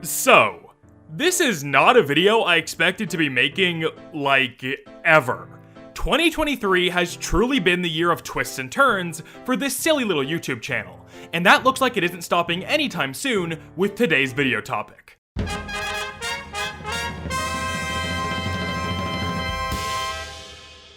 So, this is not a video I expected to be making, like, ever. 2023 has truly been the year of twists and turns for this silly little YouTube channel, and that looks like it isn't stopping anytime soon with today's video topic.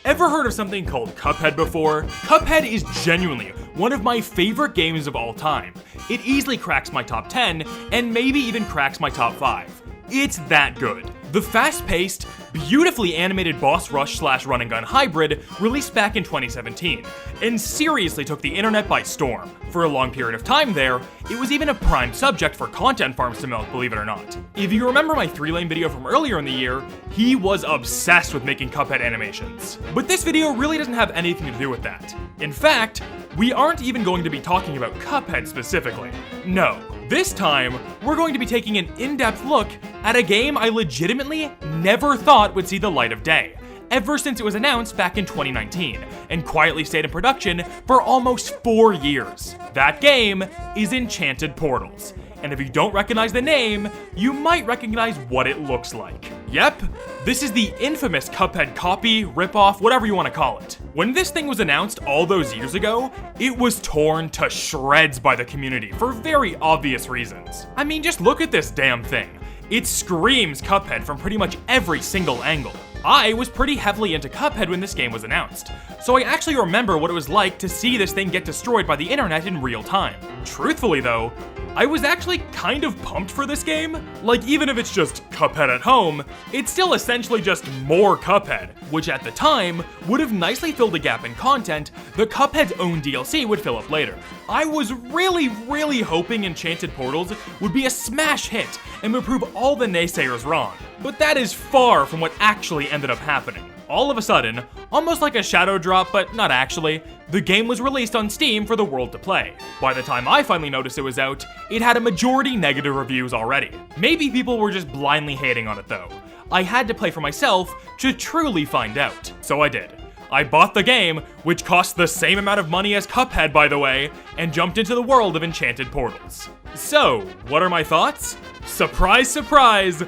Ever heard of something called Cuphead before? Cuphead is genuinely one of my favorite games of all time. It easily cracks my top 10, and maybe even cracks my top 5. It's that good. The fast-paced, beautifully animated boss rush / run and gun hybrid released back in 2017, and seriously took the internet by storm. For a long period of time there, it was even a prime subject for content farms to milk, believe it or not. If you remember my 3-lane video from earlier in the year, he was obsessed with making Cuphead animations. But this video really doesn't have anything to do with that. In fact, we aren't even going to be talking about Cuphead specifically. No. This time, we're going to be taking an in-depth look at a game I legitimately never thought would see the light of day, ever since it was announced back in 2019, and quietly stayed in production for almost 4 years. That game is Enchanted Portals, and if you don't recognize the name, you might recognize what it looks like. Yep, this is the infamous Cuphead copy, ripoff, whatever you want to call it. When this thing was announced all those years ago, it was torn to shreds by the community for very obvious reasons. I mean, just look at this damn thing. It screams Cuphead from pretty much every single angle. I was pretty heavily into Cuphead when this game was announced, so I actually remember what it was like to see this thing get destroyed by the internet in real time. Truthfully though, I was actually kind of pumped for this game. Like, even if it's just Cuphead at home, it's still essentially just more Cuphead, which at the time would have nicely filled a gap in content that Cuphead's own DLC would fill up later. I was really hoping Enchanted Portals would be a smash hit and would prove all the naysayers wrong, but that is far from what actually ended up happening. All of a sudden, almost like a shadow drop, but not actually, the game was released on Steam for the world to play. By the time I finally noticed it was out, it had a majority negative reviews already. Maybe people were just blindly hating on it though. I had to play for myself to truly find out. So I did. I bought the game, which cost the same amount of money as Cuphead by the way, and jumped into the world of Enchanted Portals. So, what are my thoughts? Surprise, surprise,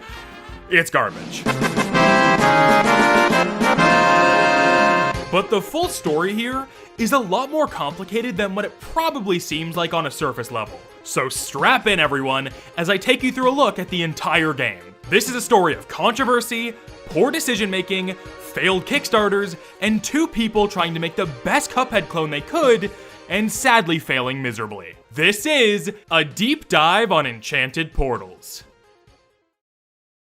it's garbage. But the full story here is a lot more complicated than what it probably seems like on a surface level. So strap in everyone, as I take you through a look at the entire game. This is a story of controversy, poor decision making, failed Kickstarters, and 2 people trying to make the best Cuphead clone they could, and sadly failing miserably. This is a deep dive on Enchanted Portals.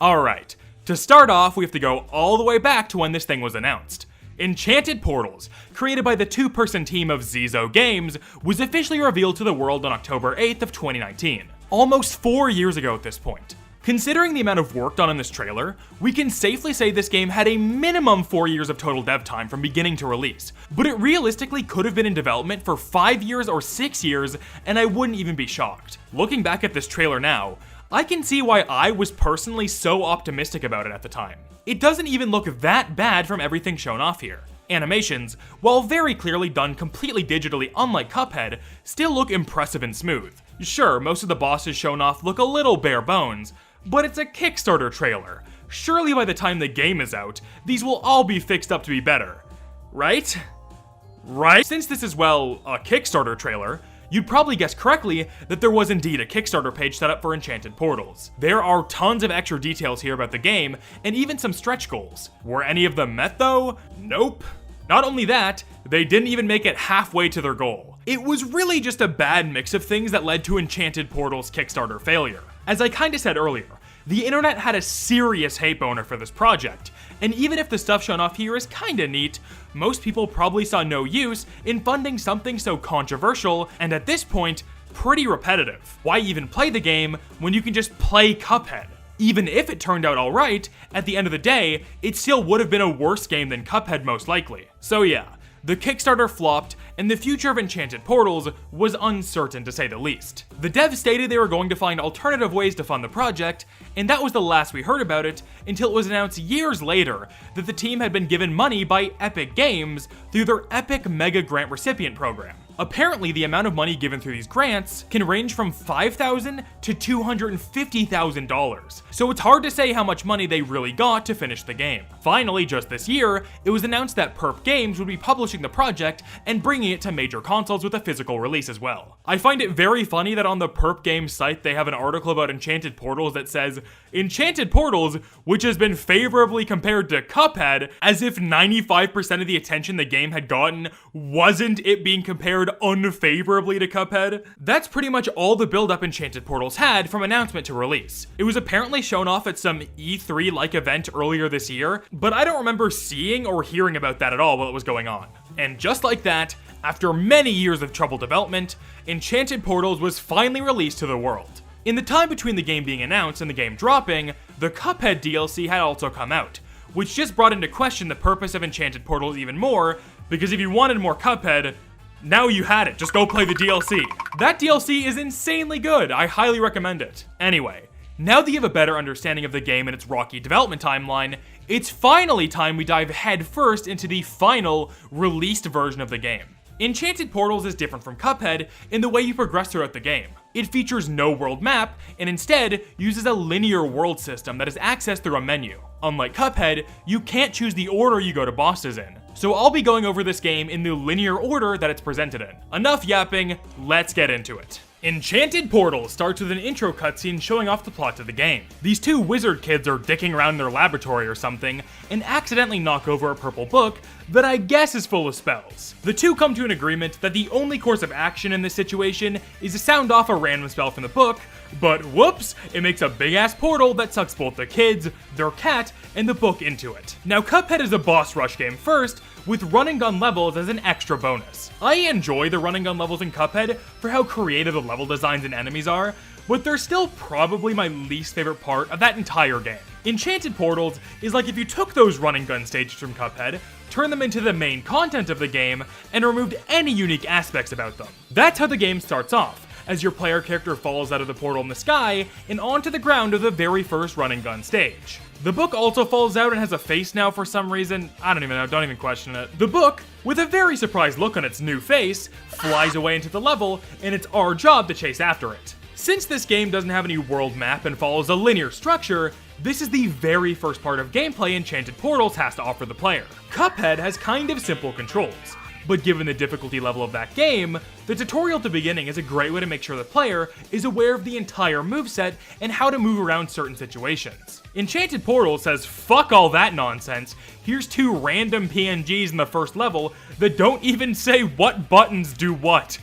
Alright, to start off we have to go all the way back to when this thing was announced. Enchanted Portals, created by the 2-person team of Zizo Games, was officially revealed to the world on October 8th of 2019, almost 4 years ago at this point. Considering the amount of work done in this trailer, we can safely say this game had a minimum 4 years of total dev time from beginning to release, but it realistically could have been in development for 5 years or 6 years, and I wouldn't even be shocked. Looking back at this trailer now, I can see why I was personally so optimistic about it at the time. It doesn't even look that bad from everything shown off here. Animations, while very clearly done completely digitally unlike Cuphead, still look impressive and smooth. Sure, most of the bosses shown off look a little bare bones, but it's a Kickstarter trailer. Surely by the time the game is out, these will all be fixed up to be better. Right? Right? Since this is, well, a Kickstarter trailer, you'd probably guess correctly that there was indeed a Kickstarter page set up for Enchanted Portals. There are tons of extra details here about the game, and even some stretch goals. Were any of them met though? Nope. Not only that, they didn't even make it halfway to their goal. It was really just a bad mix of things that led to Enchanted Portals' Kickstarter failure. As I kinda said earlier, the internet had a serious hate boner for this project, and even if the stuff shown off here is kinda neat, most people probably saw no use in funding something so controversial and at this point, pretty repetitive. Why even play the game when you can just play Cuphead? Even if it turned out alright, at the end of the day, it still would have been a worse game than Cuphead most likely. So yeah, the Kickstarter flopped, and the future of Enchanted Portals was uncertain to say the least. The devs stated they were going to find alternative ways to fund the project, and that was the last we heard about it until it was announced years later that the team had been given money by Epic Games through their Epic Mega Grant Recipient program. Apparently, the amount of money given through these grants can range from $5,000 to $250,000, so it's hard to say how much money they really got to finish the game. Finally, just this year, it was announced that Perp Games would be publishing the project and bringing it to major consoles with a physical release as well. I find it very funny that on the Perp Games site they have an article about Enchanted Portals that says, Enchanted Portals, which has been favorably compared to Cuphead, as if 95% of the attention the game had gotten wasn't it being compared unfavorably to Cuphead. That's pretty much all the build-up Enchanted Portals had from announcement to release. It was apparently shown off at some E3-like event earlier this year, but I don't remember seeing or hearing about that at all while it was going on. And just like that, after many years of troubled development, Enchanted Portals was finally released to the world. In the time between the game being announced and the game dropping, the Cuphead DLC had also come out, which just brought into question the purpose of Enchanted Portals even more, because if you wanted more Cuphead, now you had it, just go play the DLC. That DLC is insanely good, I highly recommend it. Anyway, now that you have a better understanding of the game and its rocky development timeline, it's finally time we dive headfirst into the final, released version of the game. Enchanted Portals is different from Cuphead in the way you progress throughout the game. It features no world map, and instead uses a linear world system that is accessed through a menu. Unlike Cuphead, you can't choose the order you go to bosses in. So I'll be going over this game in the linear order that it's presented in. Enough yapping, let's get into it. Enchanted Portals starts with an intro cutscene showing off the plot of the game. These two wizard kids are dicking around in their laboratory or something, and accidentally knock over a purple book that I guess is full of spells. The two come to an agreement that the only course of action in this situation is to sound off a random spell from the book, but whoops, it makes a big ass portal that sucks both the kids, their cat, and the book into it. Now Cuphead is a boss rush game first, with run and gun levels as an extra bonus. I enjoy the run and gun levels in Cuphead for how creative the level designs and enemies are, but they're still probably my least favorite part of that entire game. Enchanted Portals is like if you took those run and gun stages from Cuphead, turned them into the main content of the game, and removed any unique aspects about them. That's how the game starts off, as your player character falls out of the portal in the sky and onto the ground of the very first run and gun stage. The book also falls out and has a face now for some reason. I don't even know, don't even question it. The book, with a very surprised look on its new face, flies away into the level, and it's our job to chase after it. Since this game doesn't have any world map and follows a linear structure, this is the very first part of gameplay Enchanted Portals has to offer the player. Cuphead has kind of simple controls, but given the difficulty level of that game, the tutorial at the beginning is a great way to make sure the player is aware of the entire moveset and how to move around certain situations. Enchanted Portals says fuck all that nonsense, here's two random PNGs in the first level that don't even say what buttons do what.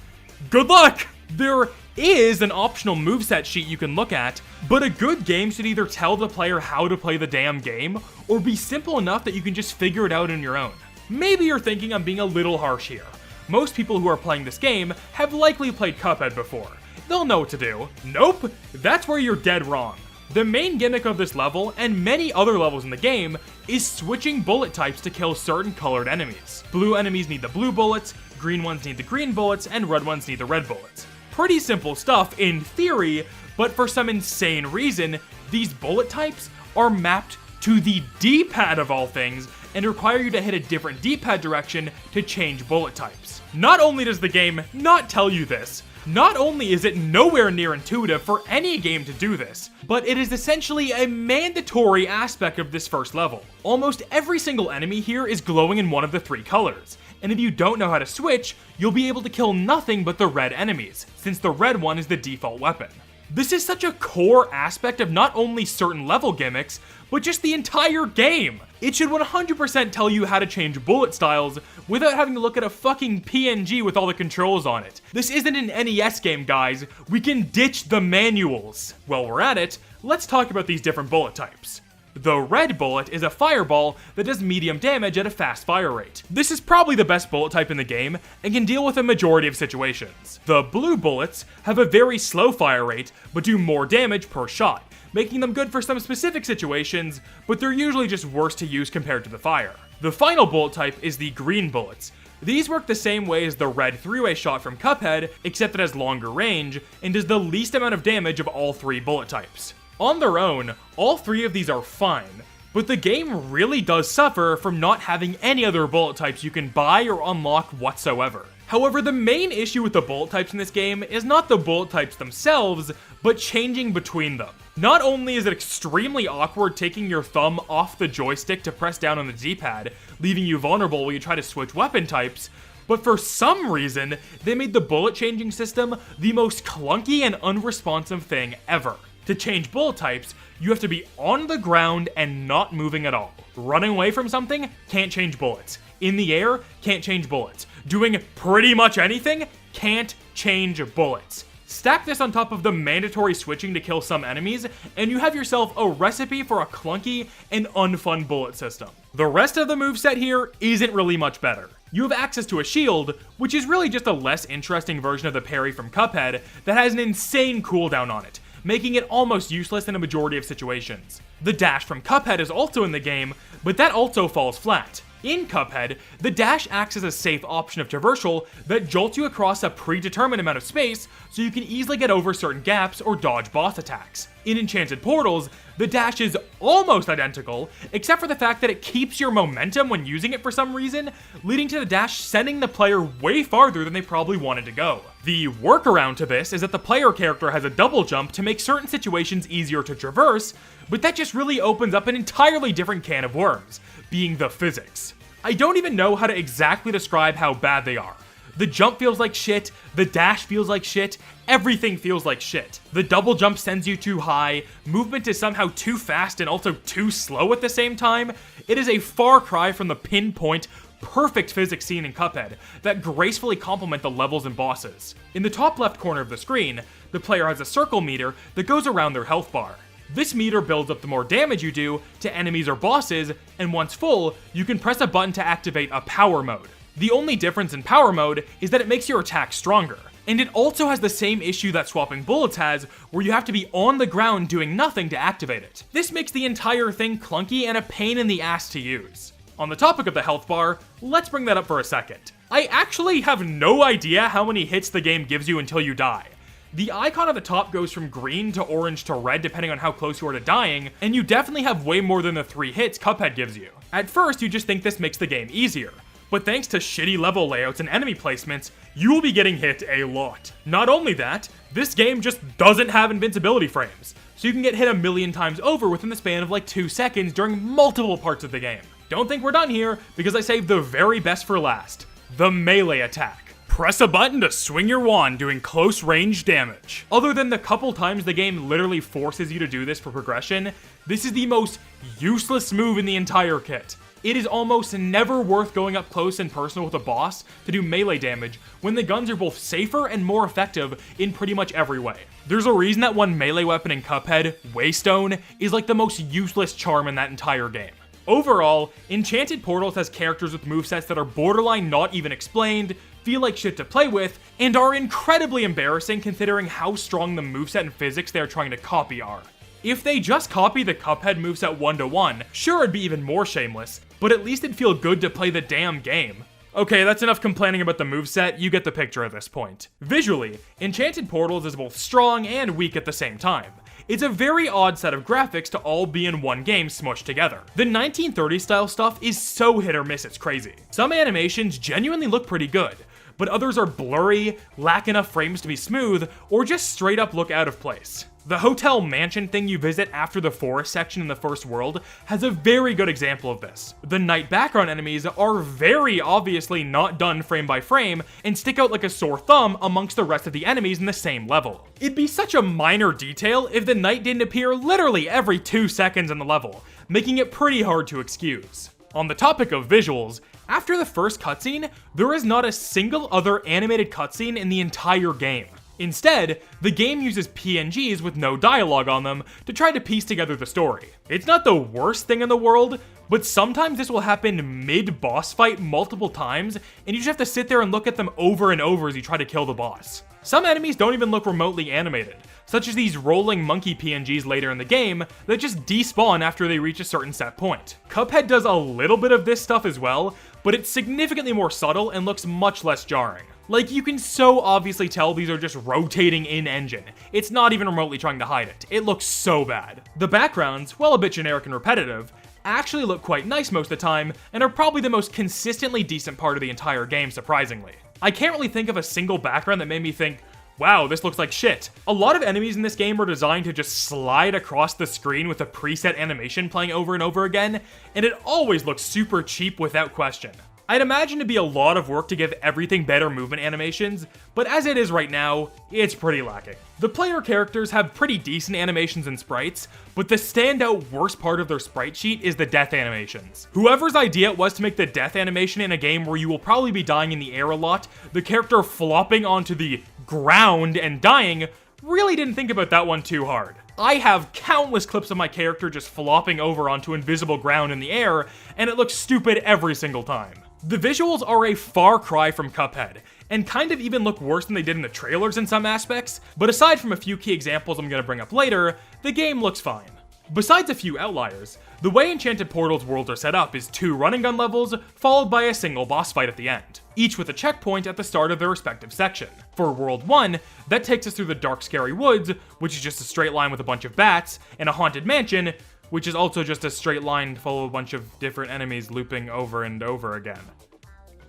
Good luck! There is an optional moveset sheet you can look at, but a good game should either tell the player how to play the damn game, or be simple enough that you can just figure it out on your own. Maybe you're thinking I'm being a little harsh here. Most people who are playing this game have likely played Cuphead before. They'll know what to do. Nope, that's where you're dead wrong. The main gimmick of this level, and many other levels in the game, is switching bullet types to kill certain colored enemies. Blue enemies need the blue bullets, green ones need the green bullets, and red ones need the red bullets. Pretty simple stuff in theory, but for some insane reason, these bullet types are mapped to the D-pad of all things, and require you to hit a different D-pad direction to change bullet types. Not only does the game not tell you this, not only is it nowhere near intuitive for any game to do this, but it is essentially a mandatory aspect of this first level. Almost every single enemy here is glowing in one of the three colors, and if you don't know how to switch, you'll be able to kill nothing but the red enemies, since the red one is the default weapon. This is such a core aspect of not only certain level gimmicks, but just the entire game. It should 100% tell you how to change bullet styles without having to look at a fucking PNG with all the controls on it. This isn't an NES game, guys. We can ditch the manuals. While we're at it, let's talk about these different bullet types. The red bullet is a fireball that does medium damage at a fast fire rate. This is probably the best bullet type in the game and can deal with a majority of situations. The blue bullets have a very slow fire rate but do more damage per shot, making them good for some specific situations, but they're usually just worse to use compared to the fire. The final bullet type is the green bullets. These work the same way as the red three-way shot from Cuphead, except it has longer range and does the least amount of damage of all three bullet types. On their own, all three of these are fine, But the game really does suffer from not having any other bullet types you can buy or unlock whatsoever. However, the main issue with the bullet types in this game is not the bullet types themselves, but changing between them. Not only is it extremely awkward taking your thumb off the joystick to press down on the D-pad, leaving you vulnerable while you try to switch weapon types, but for some reason, they made the bullet changing system the most clunky and unresponsive thing ever. To change bullet types, you have to be on the ground and not moving at all. Running away from something, can't change bullets. In the air, can't change bullets. Doing pretty much anything, can't change bullets. Stack this on top of the mandatory switching to kill some enemies, and you have yourself a recipe for a clunky and unfun bullet system. The rest of the moveset here isn't really much better. You have access to a shield, which is really just a less interesting version of the parry from Cuphead that has an insane cooldown on it, making it almost useless in a majority of situations. The dash from Cuphead is also in the game, but that also falls flat. In Cuphead, the dash acts as a safe option of traversal that jolts you across a predetermined amount of space so you can easily get over certain gaps or dodge boss attacks. In Enchanted Portals, the dash is almost identical, except for the fact that it keeps your momentum when using it for some reason, leading to the dash sending the player way farther than they probably wanted to go. The workaround to this is that the player character has a double jump to make certain situations easier to traverse, but that just really opens up an entirely different can of worms, being the physics. I don't even know how to exactly describe how bad they are. The jump feels like shit, the dash feels like shit, everything feels like shit. The double jump sends you too high, movement is somehow too fast and also too slow at the same time. It is a far cry from the pinpoint, perfect physics seen in Cuphead that gracefully complement the levels and bosses. In the top left corner of the screen, the player has a circle meter that goes around their health bar. This meter builds up the more damage you do to enemies or bosses, and once full, you can press a button to activate a power mode. The only difference in power mode is that it makes your attack stronger, and it also has the same issue that swapping bullets has, where you have to be on the ground doing nothing to activate it. This makes the entire thing clunky and a pain in the ass to use. On the topic of the health bar, let's bring that up for a second. I actually have no idea how many hits the game gives you until you die. The icon at the top goes from green to orange to red depending on how close you are to dying, and you definitely have way more than the 3 hits Cuphead gives you. At first, you just think this makes the game easier, but thanks to shitty level layouts and enemy placements, you will be getting hit a lot. Not only that, this game just doesn't have invincibility frames, so you can get hit a million times over within the span of like 2 seconds during multiple parts of the game. Don't think we're done here, because I saved the very best for last. The melee attack. Press a button to swing your wand doing close range damage. Other than the couple times the game literally forces you to do this for progression, this is the most useless move in the entire kit. It is almost never worth going up close and personal with a boss to do melee damage when the guns are both safer and more effective in pretty much every way. There's a reason that one melee weapon in Cuphead, Waystone, is like the most useless charm in that entire game. Overall, Enchanted Portals has characters with movesets that are borderline not even explained, feel like shit to play with, and are incredibly embarrassing considering how strong the moveset and physics they are trying to copy are. If they just copy the Cuphead moveset 1-to-1, sure it'd be even more shameless, but at least it'd feel good to play the damn game. Okay, that's enough complaining about the moveset, you get the picture at this point. Visually, Enchanted Portals is both strong and weak at the same time. It's a very odd set of graphics to all be in one game smushed together. The 1930s style stuff is so hit or miss it's crazy. Some animations genuinely look pretty good, but others are blurry, lack enough frames to be smooth, or just straight up look out of place. The hotel mansion thing you visit after the forest section in the first world has a very good example of this. The night background enemies are very obviously not done frame by frame and stick out like a sore thumb amongst the rest of the enemies in the same level. It'd be such a minor detail if the night didn't appear literally every 2 seconds in the level, making it pretty hard to excuse. On the topic of visuals, after the first cutscene, there is not a single other animated cutscene in the entire game. Instead, the game uses PNGs with no dialogue on them to try to piece together the story. It's not the worst thing in the world, but sometimes this will happen mid-boss fight multiple times, and you just have to sit there and look at them over and over as you try to kill the boss. Some enemies don't even look remotely animated, such as these rolling monkey PNGs later in the game that just despawn after they reach a certain set point. Cuphead does a little bit of this stuff as well, but it's significantly more subtle and looks much less jarring. Like, you can so obviously tell these are just rotating in-engine. It's not even remotely trying to hide it. It looks so bad. The backgrounds, while a bit generic and repetitive, actually look quite nice most of the time, and are probably the most consistently decent part of the entire game, surprisingly. I can't really think of a single background that made me think, wow, this looks like shit. A lot of enemies in this game are designed to just slide across the screen with a preset animation playing over and over again, and it always looks super cheap without question. I'd imagine it'd be a lot of work to give everything better movement animations, but as it is right now, it's pretty lacking. The player characters have pretty decent animations and sprites, but the standout worst part of their sprite sheet is the death animations. Whoever's idea it was to make the death animation in a game where you will probably be dying in the air a lot, the character flopping onto the ground and dying, really didn't think about that one too hard. I have countless clips of my character just flopping over onto invisible ground in the air, and it looks stupid every single time. The visuals are a far cry from Cuphead, and kind of even look worse than they did in the trailers in some aspects, but aside from a few key examples I'm gonna bring up later, the game looks fine. Besides a few outliers, the way Enchanted Portals worlds are set up is 2 running gun levels, followed by a single boss fight at the end, each with a checkpoint at the start of their respective section. For World 1, that takes us through the dark scary woods, which is just a straight line with a bunch of bats, and a haunted mansion, which is also just a straight line full of a bunch of different enemies looping over and over again.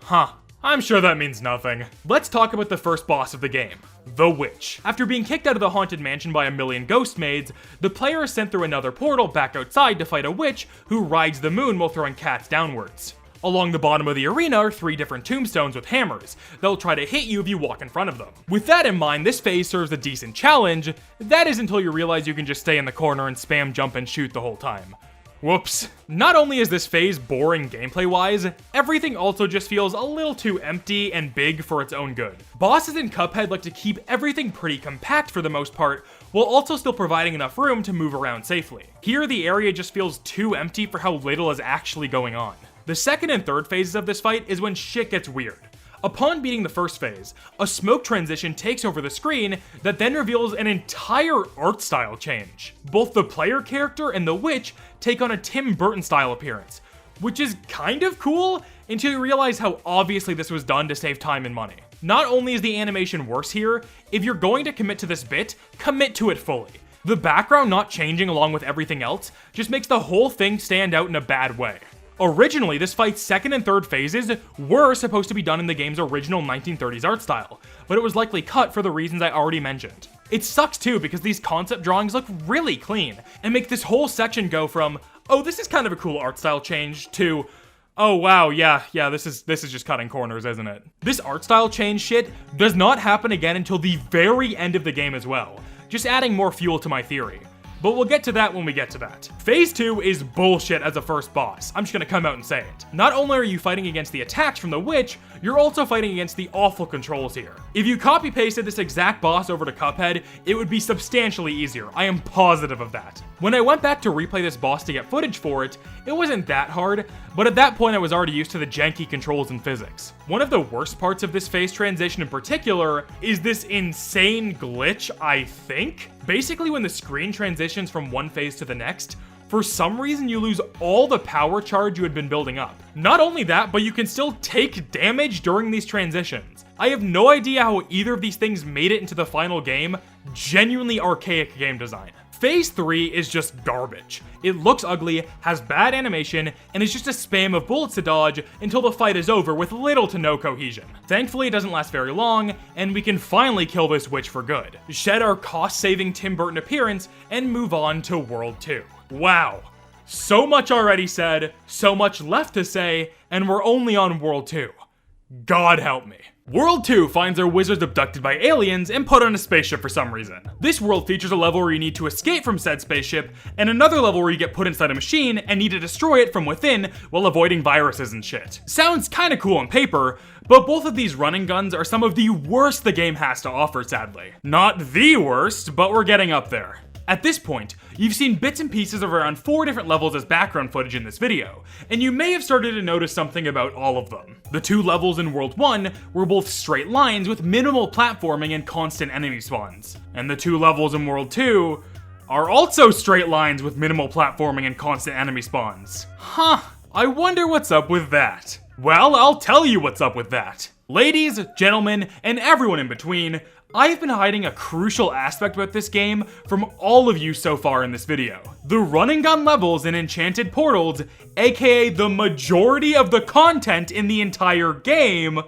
Huh. I'm sure that means nothing. Let's talk about the first boss of the game, the Witch. After being kicked out of the haunted mansion by a million ghost maids, the player is sent through another portal back outside to fight a witch who rides the moon while throwing cats downwards. Along the bottom of the arena are 3 different tombstones with hammers. They'll try to hit you if you walk in front of them. With that in mind, this phase serves a decent challenge. That is until you realize you can just stay in the corner and spam jump and shoot the whole time. Whoops. Not only is this phase boring gameplay-wise, everything also just feels a little too empty and big for its own good. Bosses in Cuphead like to keep everything pretty compact for the most part, while also still providing enough room to move around safely. Here, the area just feels too empty for how little is actually going on. The second and third phases of this fight is when shit gets weird. Upon beating the first phase, a smoke transition takes over the screen that then reveals an entire art style change. Both the player character and the witch take on a Tim Burton style appearance, which is kind of cool until you realize how obviously this was done to save time and money. Not only is the animation worse here, if you're going to commit to this bit, commit to it fully. The background not changing along with everything else just makes the whole thing stand out in a bad way. Originally, this fight's second and third phases were supposed to be done in the game's original 1930s art style, but it was likely cut for the reasons I already mentioned. It sucks too because these concept drawings look really clean, and make this whole section go from, oh, this is kind of a cool art style change, to, oh wow, yeah, this is just cutting corners, isn't it? This art style change shit does not happen again until the very end of the game as well, just adding more fuel to my theory. But we'll get to that when we get to that. Phase 2 is bullshit as a first boss. I'm just gonna come out and say it. Not only are you fighting against the attacks from the witch, you're also fighting against the awful controls here. If you copy-pasted this exact boss over to Cuphead, it would be substantially easier. I am positive of that. When I went back to replay this boss to get footage for it, it wasn't that hard, but at that point I was already used to the janky controls and physics. One of the worst parts of this phase transition in particular is this insane glitch, I think. Basically, when the screen transitions from one phase to the next, for some reason you lose all the power charge you had been building up. Not only that, but you can still take damage during these transitions. I have no idea how either of these things made it into the final game. Genuinely archaic game design. Phase 3 is just garbage. It looks ugly, has bad animation, and is just a spam of bullets to dodge until the fight is over with little to no cohesion. Thankfully, it doesn't last very long, and we can finally kill this witch for good, shed our cost-saving Tim Burton appearance, and move on to World 2. Wow. So much already said, so much left to say, and we're only on World 2. God help me. World 2 finds our wizards abducted by aliens and put on a spaceship for some reason. This world features a level where you need to escape from said spaceship, and another level where you get put inside a machine and need to destroy it from within while avoiding viruses and shit. Sounds kinda cool on paper, but both of these running guns are some of the worst the game has to offer, sadly. Not the worst, but we're getting up there. At this point, you've seen bits and pieces of around 4 different levels as background footage in this video, and you may have started to notice something about all of them. The 2 levels in World 1 were both straight lines with minimal platforming and constant enemy spawns. And the 2 levels in World 2 are also straight lines with minimal platforming and constant enemy spawns. Huh, I wonder what's up with that. Well, I'll tell you what's up with that. Ladies, gentlemen, and everyone in between, I've been hiding a crucial aspect about this game from all of you so far in this video. The run and gun levels in Enchanted Portals, aka the majority of the content in the entire game,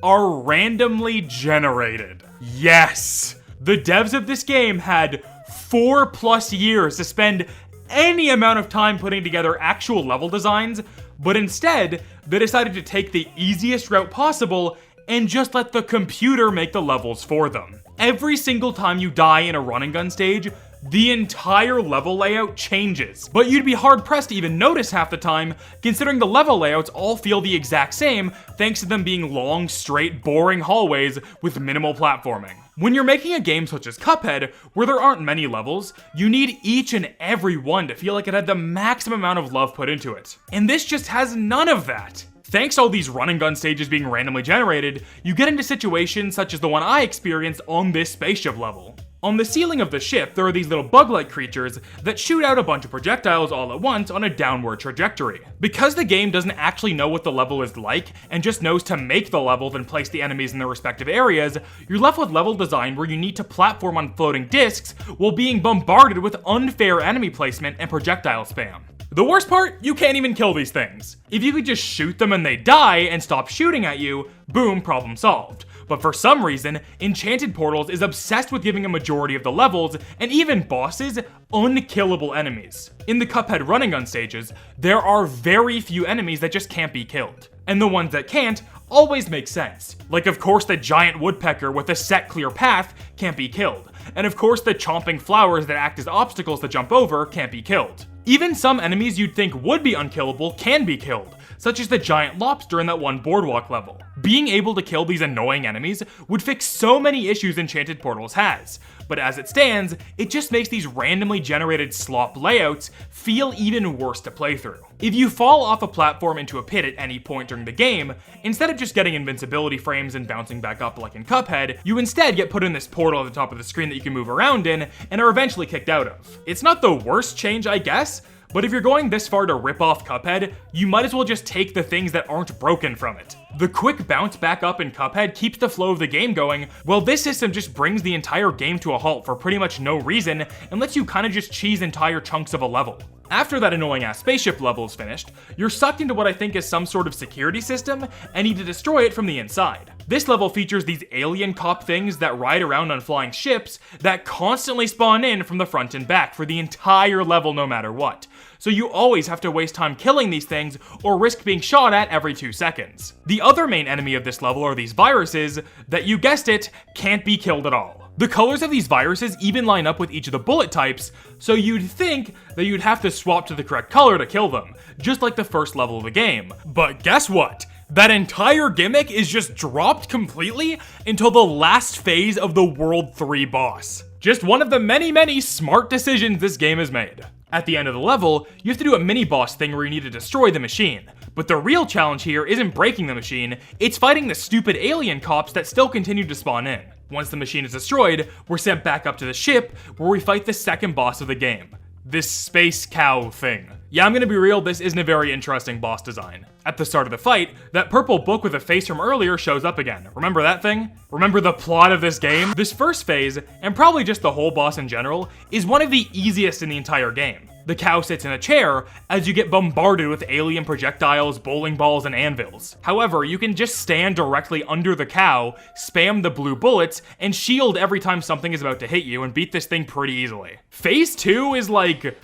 are randomly generated. Yes! The devs of this game had 4+ years to spend any amount of time putting together actual level designs, but instead, they decided to take the easiest route possible and just let the computer make the levels for them. Every single time you die in a run and gun stage, the entire level layout changes. But you'd be hard pressed to even notice half the time, considering the level layouts all feel the exact same thanks to them being long, straight, boring hallways with minimal platforming. When you're making a game such as Cuphead, where there aren't many levels, you need each and every one to feel like it had the maximum amount of love put into it. And this just has none of that. Thanks to all these run and gun stages being randomly generated, you get into situations such as the one I experienced on this spaceship level. On the ceiling of the ship, there are these little bug-like creatures that shoot out a bunch of projectiles all at once on a downward trajectory. Because the game doesn't actually know what the level is like, and just knows to make the level then place the enemies in their respective areas, you're left with level design where you need to platform on floating discs while being bombarded with unfair enemy placement and projectile spam. The worst part, you can't even kill these things. If you could just shoot them and they die and stop shooting at you, boom, problem solved. But for some reason, Enchanted Portals is obsessed with giving a majority of the levels, and even bosses, unkillable enemies. In the Cuphead run and gun stages, there are very few enemies that just can't be killed. And the ones that can't always make sense. Like of course the giant woodpecker with a set clear path can't be killed. And of course the chomping flowers that act as obstacles to jump over can't be killed. Even some enemies you'd think would be unkillable can be killed, such as the giant lobster in that one boardwalk level. Being able to kill these annoying enemies would fix so many issues Enchanted Portals has, but as it stands, it just makes these randomly generated slop layouts feel even worse to play through. If you fall off a platform into a pit at any point during the game, instead of just getting invincibility frames and bouncing back up like in Cuphead, you instead get put in this portal at the top of the screen that you can move around in, and are eventually kicked out of. It's not the worst change, I guess, but if you're going this far to rip off Cuphead, you might as well just take the things that aren't broken from it. The quick bounce back up in Cuphead keeps the flow of the game going, while this system just brings the entire game to a halt for pretty much no reason and lets you kinda just cheese entire chunks of a level. After that annoying ass spaceship level is finished, you're sucked into what I think is some sort of security system and need to destroy it from the inside. This level features these alien cop things that ride around on flying ships that constantly spawn in from the front and back for the entire level no matter what. So you always have to waste time killing these things or risk being shot at every 2 seconds. The other main enemy of this level are these viruses that, you guessed it, can't be killed at all. The colors of these viruses even line up with each of the bullet types, so you'd think that you'd have to swap to the correct color to kill them, just like the first level of the game. But guess what? That entire gimmick is just dropped completely until the last phase of the World 3 boss. Just one of the many smart decisions this game has made. At the end of the level, you have to do a mini-boss thing where you need to destroy the machine. But the real challenge here isn't breaking the machine, it's fighting the stupid alien cops that still continue to spawn in. Once the machine is destroyed, we're sent back up to the ship, where we fight the second boss of the game. This space cow thing. Yeah, I'm gonna be real, this isn't a very interesting boss design. At the start of the fight, that purple book with a face from earlier shows up again. Remember that thing? Remember the plot of this game? This first phase, and probably just the whole boss in general, is one of the easiest in the entire game. The cow sits in a chair as you get bombarded with alien projectiles, bowling balls, and anvils. However, you can just stand directly under the cow, spam the blue bullets, and shield every time something is about to hit you and beat this thing pretty easily. Phase 2 is like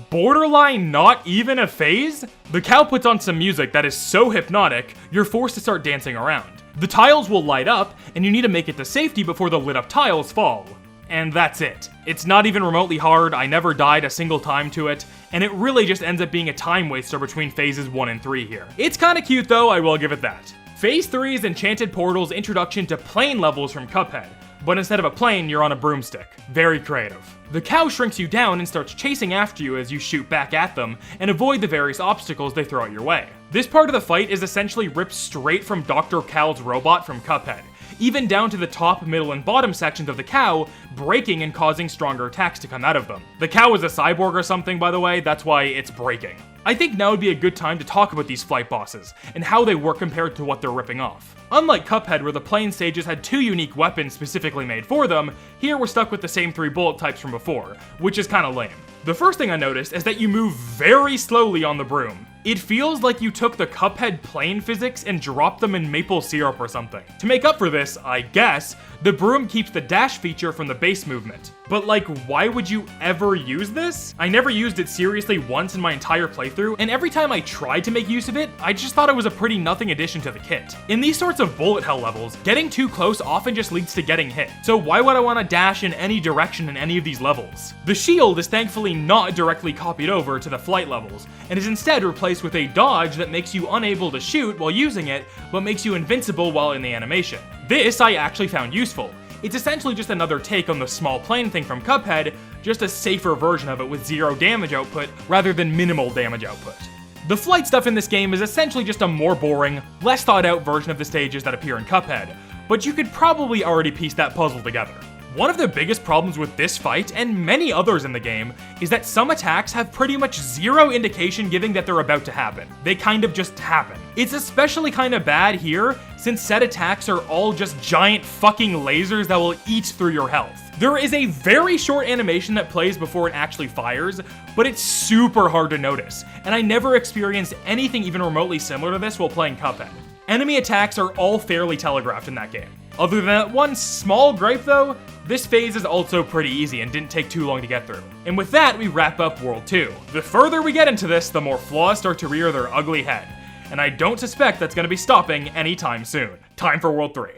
borderline not even a phase? The cow puts on some music that is so hypnotic, you're forced to start dancing around. The tiles will light up, and you need to make it to safety before the lit up tiles fall. And that's it. It's not even remotely hard, I never died a single time to it, and it really just ends up being a time waster between phases 1 and 3 here. It's kinda cute though, I will give it that. Phase 3 is Enchanted Portals' introduction to plane levels from Cuphead, but instead of a plane, you're on a broomstick. Very creative. The cow shrinks you down and starts chasing after you as you shoot back at them and avoid the various obstacles they throw at your way. This part of the fight is essentially ripped straight from Dr. Cal's robot from Cuphead. even down to the top, middle, and bottom sections of the cow, breaking and causing stronger attacks to come out of them. The cow is a cyborg or something, by the way, that's why it's breaking. I think now would be a good time to talk about these flight bosses, and how they work compared to what they're ripping off. Unlike Cuphead, where the plain stages had 2 unique weapons specifically made for them, here we're stuck with the same 3 bullet types from before, which is kinda lame. The first thing I noticed is that you move very slowly on the broom. It feels like you took the Cuphead plane physics and dropped them in maple syrup or something. To make up for this, I guess, the broom keeps the dash feature from the base movement. But like, why would you ever use this? I never used it seriously once in my entire playthrough, and every time I tried to make use of it, I just thought it was a pretty nothing addition to the kit. In these sorts of bullet hell levels, getting too close often just leads to getting hit. So why would I want to dash in any direction in any of these levels? The shield is thankfully not directly copied over to the flight levels, and is instead replaced with a dodge that makes you unable to shoot while using it, but makes you invincible while in the animation. This I actually found useful. It's essentially just another take on the small plane thing from Cuphead, just a safer version of it with 0 damage output rather than minimal damage output. The flight stuff in this game is essentially just a more boring, less thought out version of the stages that appear in Cuphead, but you could probably already piece that puzzle together. One of the biggest problems with this fight, and many others in the game, is that some attacks have pretty much 0 indication giving that they're about to happen. They kind of just happen. It's especially kind of bad here, since said attacks are all just giant fucking lasers that will eat through your health. There is a very short animation that plays before it actually fires, but it's super hard to notice, and I never experienced anything even remotely similar to this while playing Cuphead. Enemy attacks are all fairly telegraphed in that game. Other than that one small gripe though, this phase is also pretty easy and didn't take too long to get through. And with that, we wrap up World 2. The further we get into this, the more flaws start to rear their ugly head, and I don't suspect that's going to be stopping anytime soon. Time for World 3.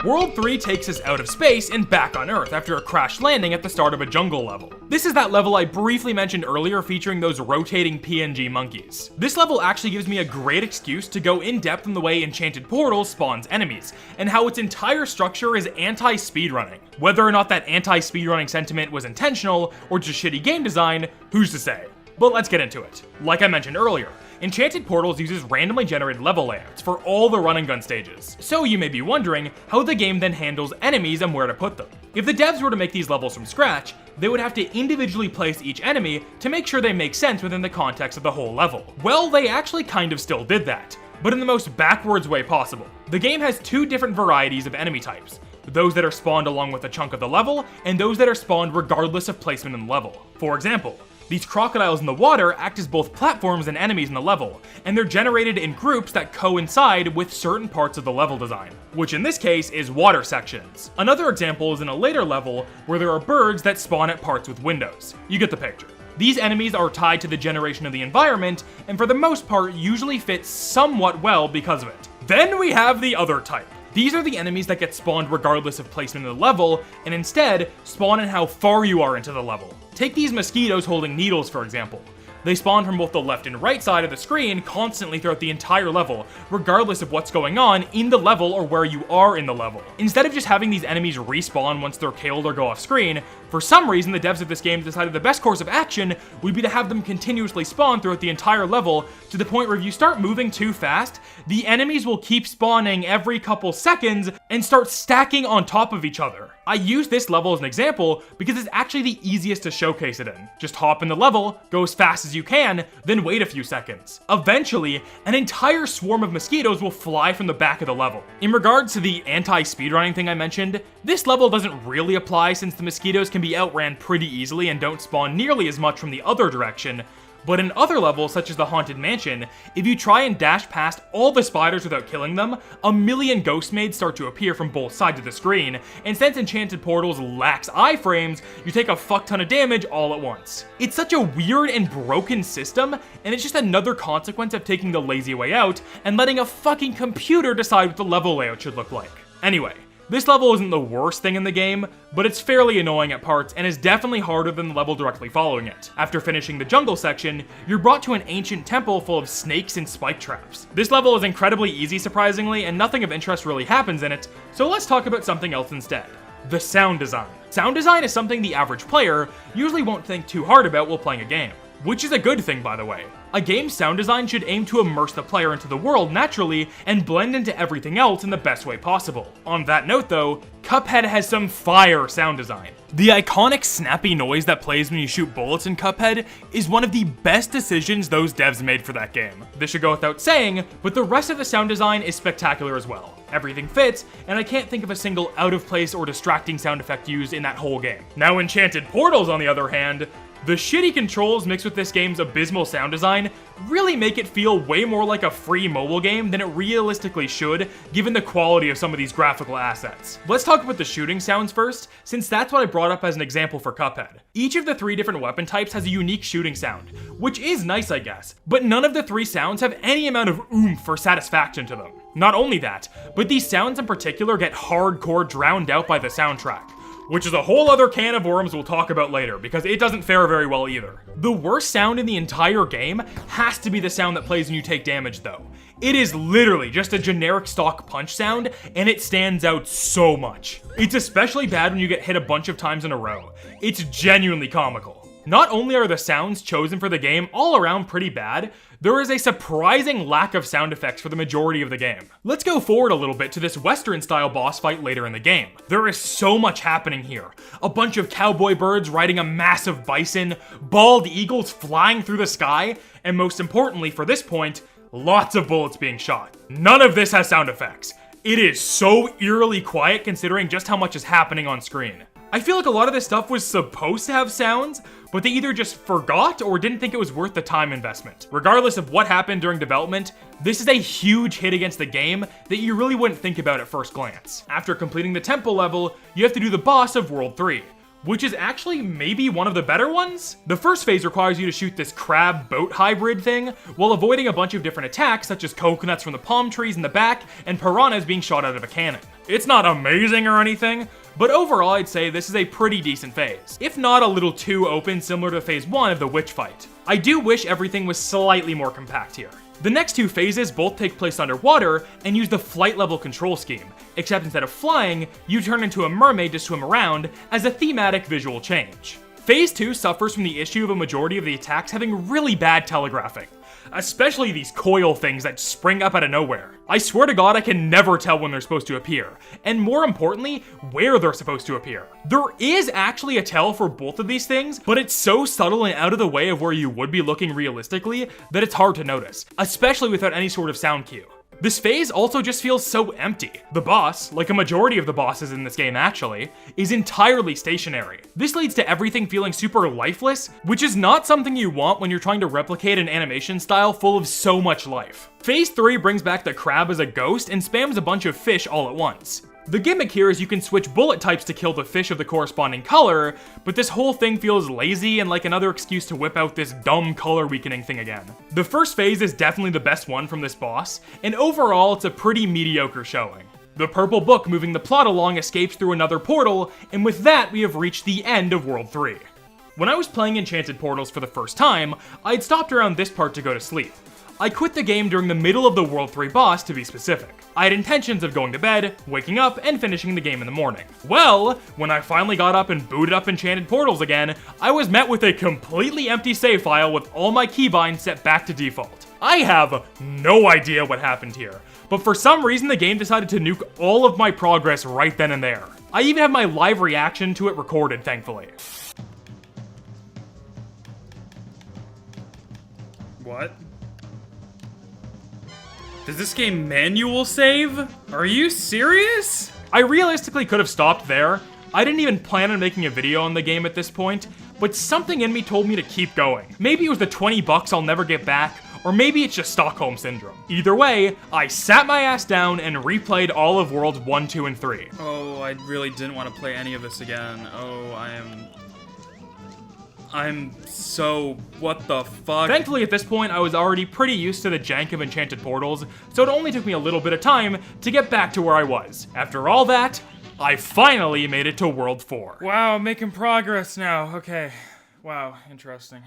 World 3 takes us out of space and back on Earth after a crash landing at the start of a jungle level. This is that level I briefly mentioned earlier featuring those rotating PNG monkeys. This level actually gives me a great excuse to go in depth on the way Enchanted Portals spawns enemies, and how its entire structure is anti-speedrunning. Whether or not that anti-speedrunning sentiment was intentional or just shitty game design, who's to say? But let's get into it. Like I mentioned earlier, Enchanted Portals uses randomly generated level layouts for all the run and gun stages. So you may be wondering how the game then handles enemies and where to put them. If the devs were to make these levels from scratch, they would have to individually place each enemy to make sure they make sense within the context of the whole level. Well, they actually kind of still did that, but in the most backwards way possible. The game has 2 different varieties of enemy types. Those that are spawned along with a chunk of the level, and those that are spawned regardless of placement in the level. For example, these crocodiles in the water act as both platforms and enemies in the level, and they're generated in groups that coincide with certain parts of the level design, which in this case is water sections. Another example is in a later level where there are birds that spawn at parts with windows. You get the picture. These enemies are tied to the generation of the environment, and for the most part usually fit somewhat well because of it. Then we have the other type. These are the enemies that get spawned regardless of placement in the level, and instead spawn in how far you are into the level. Take these mosquitoes holding needles, for example. They spawn from both the left and right side of the screen constantly throughout the entire level, regardless of what's going on in the level or where you are in the level. Instead of just having these enemies respawn once they're killed or go off screen, for some reason the devs of this game decided the best course of action would be to have them continuously spawn throughout the entire level, to the point where if you start moving too fast, the enemies will keep spawning every couple seconds and start stacking on top of each other. I use this level as an example because it's actually the easiest to showcase it in. Just hop in the level, go as fast as you can, then wait a few seconds. Eventually, an entire swarm of mosquitoes will fly from the back of the level. In regards to the anti-speedrunning thing I mentioned, this level doesn't really apply since the mosquitoes can be outran pretty easily and don't spawn nearly as much from the other direction. But in other levels, such as the Haunted Mansion, if you try and dash past all the spiders without killing them, a million ghost maids start to appear from both sides of the screen, and since Enchanted Portals lacks iframes, you take a fuck ton of damage all at once. It's such a weird and broken system, and it's just another consequence of taking the lazy way out and letting a fucking computer decide what the level layout should look like. Anyway, this level isn't the worst thing in the game, but it's fairly annoying at parts and is definitely harder than the level directly following it. After finishing the jungle section, you're brought to an ancient temple full of snakes and spike traps. This level is incredibly easy surprisingly, and nothing of interest really happens in it, so let's talk about something else instead. The sound design. Sound design is something the average player usually won't think too hard about while playing a game. which is a good thing, by the way. A game's sound design should aim to immerse the player into the world naturally and blend into everything else in the best way possible. On that note though, Cuphead has some fire sound design. The iconic snappy noise that plays when you shoot bullets in Cuphead is one of the best decisions those devs made for that game. This should go without saying, but the rest of the sound design is spectacular as well. Everything fits, and I can't think of a single out of place or distracting sound effect used in that whole game. Now Enchanted Portals, on the other hand, the shitty controls mixed with this game's abysmal sound design really make it feel way more like a free mobile game than it realistically should, given the quality of some of these graphical assets. Let's talk about the shooting sounds first, since that's what I brought up as an example for Cuphead. Each of the 3 different weapon types has a unique shooting sound, which is nice I guess, but none of the 3 sounds have any amount of oomph or satisfaction to them. Not only that, but these sounds in particular get hardcore drowned out by the soundtrack, which is a whole other can of worms we'll talk about later, because it doesn't fare very well either. The worst sound in the entire game has to be the sound that plays when you take damage though. It is literally just a generic stock punch sound, and it stands out so much. It's especially bad when you get hit a bunch of times in a row. It's genuinely comical. Not only are the sounds chosen for the game all around pretty bad, there is a surprising lack of sound effects for the majority of the game. Let's go forward a little bit to this Western-style boss fight later in the game. There is so much happening here. A bunch of cowboy birds riding a massive bison, bald eagles flying through the sky, and most importantly for this point, lots of bullets being shot. None of this has sound effects. It is so eerily quiet considering just how much is happening on screen. I feel like a lot of this stuff was supposed to have sounds, but they either just forgot or didn't think it was worth the time investment. Regardless of what happened during development, this is a huge hit against the game that you really wouldn't think about at first glance. After completing the temple level, you have to do the boss of World 3. Which is actually maybe one of the better ones? The first phase requires you to shoot this crab-boat hybrid thing, while avoiding a bunch of different attacks such as coconuts from the palm trees in the back and piranhas being shot out of a cannon. It's not amazing or anything, but overall I'd say this is a pretty decent phase, if not a little too open similar to phase 1 of the witch fight. I do wish everything was slightly more compact here. The next 2 phases both take place underwater and use the flight level control scheme, except instead of flying, you turn into a mermaid to swim around as a thematic visual change. Phase 2 suffers from the issue of a majority of the attacks having really bad telegraphing, especially these coil things that spring up out of nowhere. I swear to God I can never tell when they're supposed to appear, and more importantly, where they're supposed to appear. There is actually a tell for both of these things, but it's so subtle and out of the way of where you would be looking realistically that it's hard to notice, especially without any sort of sound cue. This phase also just feels so empty. The boss, like a majority of the bosses in this game actually, is entirely stationary. This leads to everything feeling super lifeless, which is not something you want when you're trying to replicate an animation style full of so much life. Phase 3 brings back the crab as a ghost and spams a bunch of fish all at once. The gimmick here is you can switch bullet types to kill the fish of the corresponding color, but this whole thing feels lazy and like another excuse to whip out this dumb color weakening thing again. The first phase is definitely the best one from this boss, and overall it's a pretty mediocre showing. The purple book moving the plot along escapes through another portal, and with that we have reached the end of World 3. When I was playing Enchanted Portals for the first time, I'd stopped around this part to go to sleep. I quit the game during the middle of the World 3 boss, to be specific. I had intentions of going to bed, waking up, and finishing the game in the morning. Well, when I finally got up and booted up Enchanted Portals again, I was met with a completely empty save file with all my keybinds set back to default. I have no idea what happened here, but for some reason the game decided to nuke all of my progress right then and there. I even have my live reaction to it recorded, thankfully. What? Does this game manual save? Are you serious? I realistically could have stopped there. I didn't even plan on making a video on the game at this point, but something in me told me to keep going. Maybe it was the 20 bucks I'll never get back, or maybe it's just Stockholm Syndrome. Either way, I sat my ass down and replayed all of Worlds 1, 2, and 3. Oh, I really didn't want to play any of this again. Oh, I'm so... what the fuck? Thankfully, at this point, I was already pretty used to the jank of Enchanted Portals, so it only took me a little bit of time to get back to where I was. After all that, I finally made it to World 4. Wow, making progress now. Okay. Wow, interesting.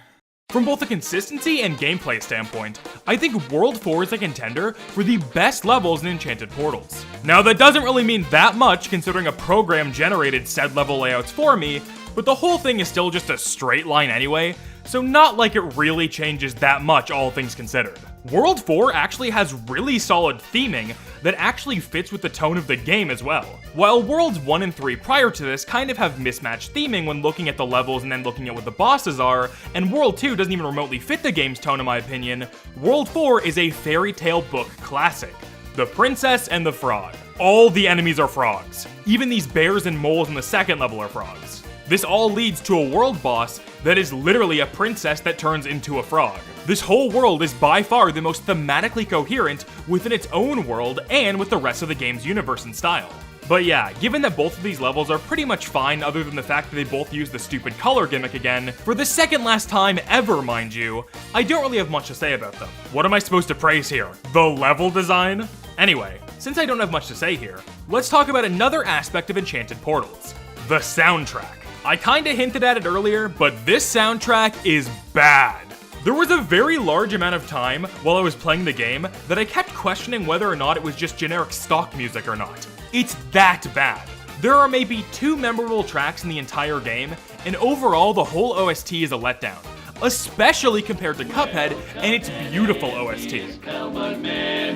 From both a consistency and gameplay standpoint, I think World 4 is a contender for the best levels in Enchanted Portals. Now, that doesn't really mean that much considering a program generated said level layouts for me, but the whole thing is still just a straight line anyway, so not like it really changes that much all things considered. World 4 actually has really solid theming that actually fits with the tone of the game as well. While Worlds 1 and 3 prior to this kind of have mismatched theming when looking at the levels and then looking at what the bosses are, and World 2 doesn't even remotely fit the game's tone in my opinion, World 4 is a fairy tale book classic. The princess and the frog. All the enemies are frogs. Even these bears and moles in the second level are frogs. This all leads to a world boss that is literally a princess that turns into a frog. This whole world is by far the most thematically coherent within its own world and with the rest of the game's universe and style. But yeah, given that both of these levels are pretty much fine other than the fact that they both use the stupid color gimmick again, for the second last time ever mind you, I don't really have much to say about them. What am I supposed to praise here? The level design? Anyway, since I don't have much to say here, let's talk about another aspect of Enchanted Portals. The soundtrack. I kinda hinted at it earlier, but this soundtrack is bad. There was a very large amount of time while I was playing the game that I kept questioning whether or not it was just generic stock music or not. It's that bad. There are maybe 2 memorable tracks in the entire game, and overall the whole OST is a letdown, especially compared to Cuphead and its beautiful OST.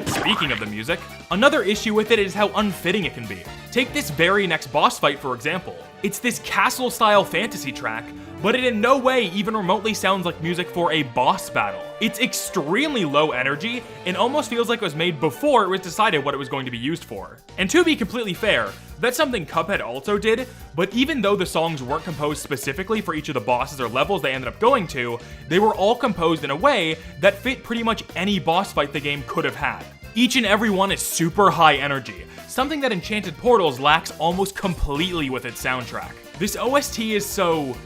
Speaking of the music, another issue with it is how unfitting it can be. Take this very next boss fight for example. It's this castle-style fantasy track, but it in no way even remotely sounds like music for a boss battle. It's extremely low energy and almost feels like it was made before it was decided what it was going to be used for. And to be completely fair, that's something Cuphead also did, but even though the songs weren't composed specifically for each of the bosses or levels they ended up going to, they were all composed in a way that fit pretty much any boss fight the game could have had. Each and every one is super high energy, something that Enchanted Portals lacks almost completely with its soundtrack. This OST is so